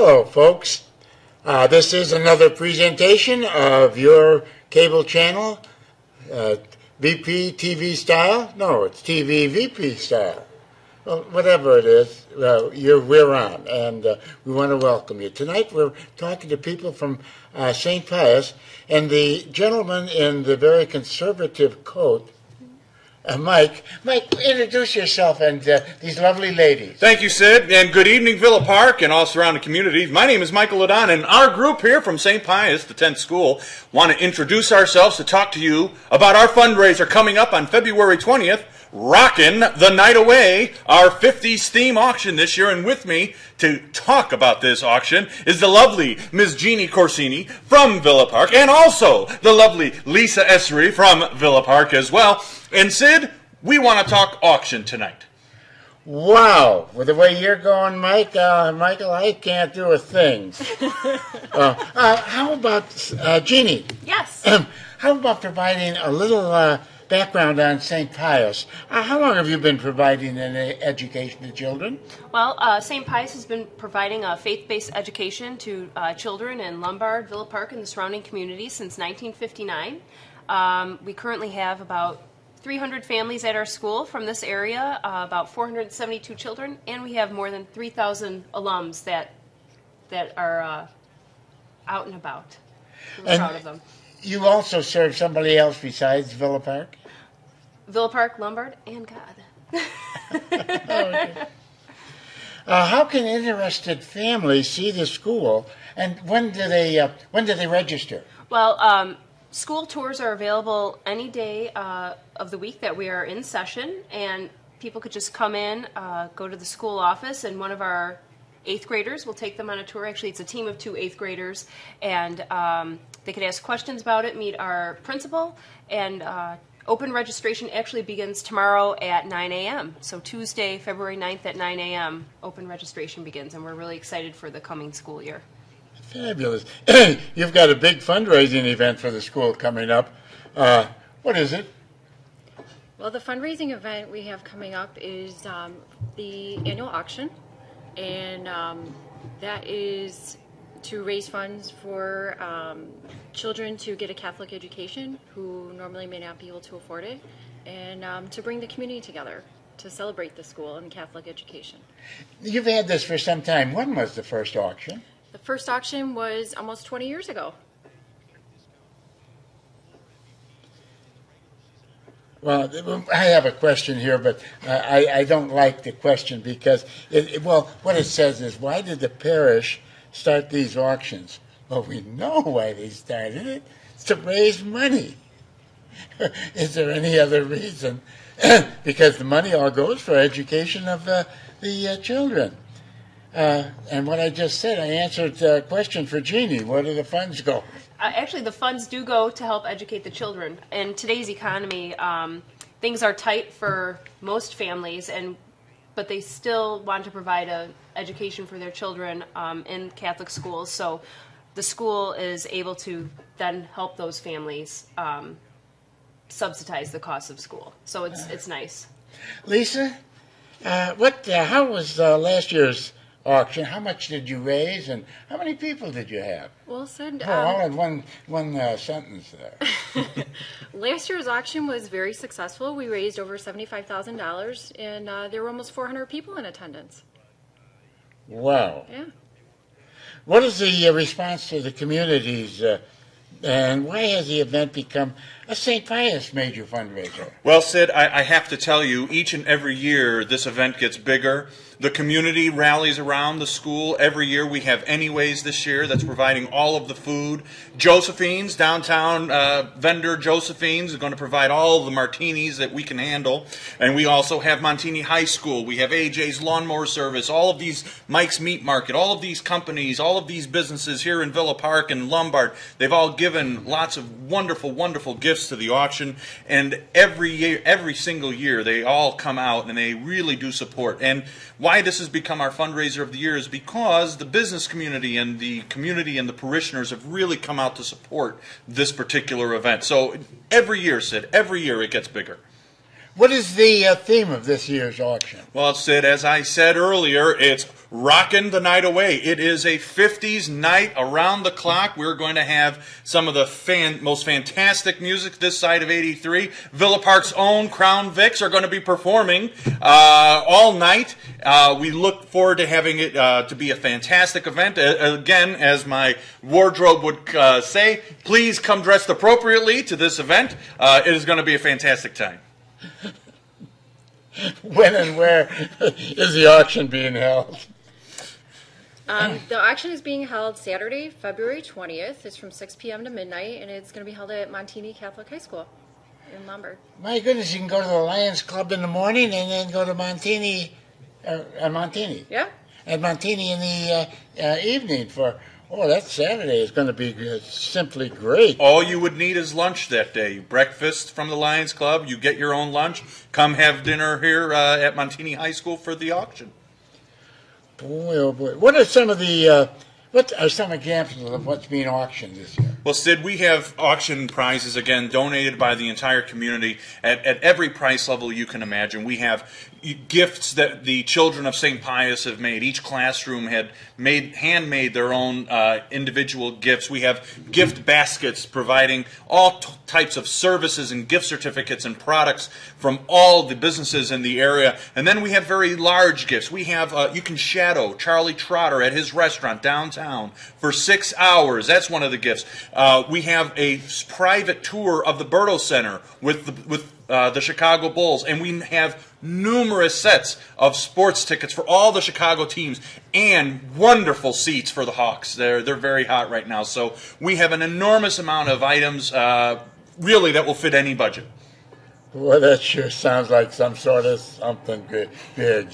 Hello, folks. This is another presentation of your cable channel, VP TV style. No, it's TV VP style. Well, whatever it is, we're on, and we want to welcome you. Tonight we're talking to people from St. Pius, and the gentleman in the very conservative coat, Mike, introduce yourself and these lovely ladies. Thank you, Sid, and good evening, Villa Park and all surrounding communities. My name is Michael Ladon, and our group here from St. Pius, the 10th School, want to introduce ourselves to talk to you about our fundraiser coming up on February 20th, Rockin' the Night Away, our 50s theme auction this year. And with me to talk about this auction is the lovely Ms. Jeannie Corsini from Villa Park, and also the lovely Lisa Essery from Villa Park as well. And Sid, we want to talk auction tonight. Wow, with the way you're going, Michael, I can't do a thing. How about Jeannie? Yes. How about providing a little background on St. Pius? How long have you been providing an education to children? Well, St. Pius has been providing a faith-based education to children in Lombard, Villa Park, and the surrounding community since 1959. We currently have about 300 families at our school from this area, about 472 children, and we have more than 3,000 alums that are out and about. We're proud of them. You also serve somebody else besides Villa Park? Villa Park, Lombard, and God. Okay. How can interested families see the school, and when do they register? Well, school tours are available any day of the week that we are in session, and people could just come in, go to the school office, and one of our 8th graders will take them on a tour. Actually, it's a team of 2 8th graders, and they could ask questions about it, meet our principal, and open registration actually begins tomorrow at 9 a.m. So Tuesday, February 9th at 9 a.m., open registration begins, and we're really excited for the coming school year. Fabulous. You've got a big fundraising event for the school coming up. What is it? Well, the fundraising event we have coming up is the annual auction, and that is to raise funds for children to get a Catholic education who normally may not be able to afford it, and to bring the community together to celebrate the school and Catholic education. You've had this for some time. When was the first auction? The first auction was almost 20 years ago. Well, I have a question here, but I don't like the question because, what it says is, why did the parish start these auctions? Well, we know why they started it. It's to raise money. Is there any other reason? Because the money all goes for education of the children. And what I just said, I answered the question for Jeannie. Where do the funds go? Actually, the funds do go to help educate the children. In today's economy, things are tight for most families, but they still want to provide an education for their children in Catholic schools. So the school is able to then help those families subsidize the cost of school. So it's nice. Lisa, how was last year's auction? How much did you raise, and how many people did you have? Well, Sid, all in one sentence there. Last year's auction was very successful. We raised over $75,000, and there were almost 400 people in attendance. Wow. Yeah. What is the response to the communities, and why has the event become a St. Pius major fundraiser? Well, Sid, I have to tell you, each and every year this event gets bigger. The community rallies around the school. Every year we have Anyways this year that's providing all of the food. Josephine's, downtown vendor Josephine's, is going to provide all of the martinis that we can handle. And we also have Montini High School. We have AJ's Lawnmower Service, all of these, Mike's Meat Market, all of these companies, all of these businesses here in Villa Park and Lombard. They've all given lots of wonderful, wonderful gifts to the auction. And every single year they all come out and they really do support. And why this has become our fundraiser of the year is because the business community and the parishioners have really come out to support this particular event. So every year, Sid, every year it gets bigger. What is the theme of this year's auction? Well, Sid, as I said earlier, it's rockin' the night away. It is a 50s night around the clock. We're going to have some of the most fantastic music this side of 83. Villa Park's own Crown Vics are going to be performing all night. We look forward to having it to be a fantastic event. Again, as my wardrobe would say, please come dressed appropriately to this event. It is going to be a fantastic time. When and where is the auction being held? The auction is being held Saturday, February 20th. It's from 6 p.m. to midnight, and it's going to be held at Montini Catholic High School in Lombard. My goodness, you can go to the Lions Club in the morning and then go to Montini, Montini. Yeah. At Montini in the evening for, that Saturday is going to be simply great. All you would need is lunch that day. Breakfast from the Lions Club. You get your own lunch. Come have dinner here at Montini High School for the auction. Boy, oh boy. What are some examples of what's being auctioned this year? Well, Sid, we have auction prizes, again, donated by the entire community at every price level you can imagine. We have gifts that the children of St. Pius have made. Each classroom had handmade their own individual gifts. We have gift baskets providing all types of services and gift certificates and products from all the businesses in the area. And then we have very large gifts. We have, you can shadow Charlie Trotter at his restaurant downtown for 6 hours. That's one of the gifts. We have a private tour of the Berto Center with the Chicago Bulls, and we have numerous sets of sports tickets for all the Chicago teams and wonderful seats for the Hawks. They're very hot right now. So we have an enormous amount of items, really, that will fit any budget. Well, that sure sounds like some sort of something big.